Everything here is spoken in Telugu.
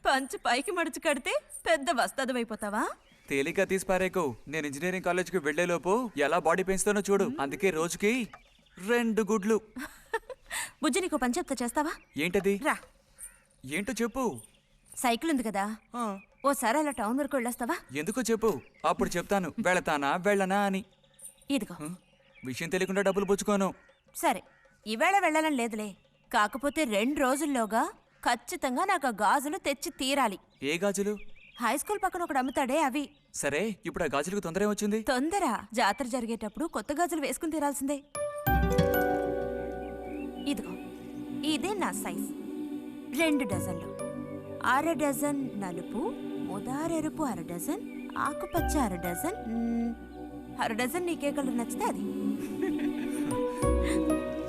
పంచు పైకి మడుచు కడితే పెద్ద వస్తాదమైపోతావా? తేలిక తీసి పారేకు. నేను ఇంజనీరింగ్ కాలేజ్కి వెళ్లేలోపు ఎలా బాడీ పెంచుతానో చూడు. అందుకే రోజుకి 2 గుడ్లు. బుజ్జి నీకు పని చెప్తా, చేస్తావా? ఏంటది? రా. ఏంటో చెప్పు. సైకిల్ ఉంది కదా, ఆ, ఓసారి అలా టౌన్ వరకు వెళ్ళొస్తావా? ఎందుకో చెప్పు, అప్పుడు చెప్తాను వెళతానా వెళ్ళనా అని. ఇదిగో. విషయం తెలియకుండా డబ్బులు పుచ్చుకోను. సరే, ఈవేళ వెళ్ళాలని లేదులే. కాకపోతే 2 రోజుల్లోగా ఖచ్చితంగా నాకు ఆ గాజులు తెచ్చి తీరాలి. ఏ గాజులు? హై స్కూల్ పక్కన ఒకడు అమ్ముతాడే అవి. సరే, ఇప్పుడు ఆ గాజులకు తొందర ఏమొచ్చింది? తొందర జాతర జరిగేటప్పుడు కొత్త గాజులు వేసుకుని తీరాల్సిందే. ఇదిగో, ఇదే నా సైజ్. 2 డజన్లు. 1/2 డజన్ నలుపు, ముదారెరుపు 1/2 డజన్, ఆకుపచ్చ 1/2 డజన్. 1/2 డజన్ నీకే కలర్ నచ్చితే అది.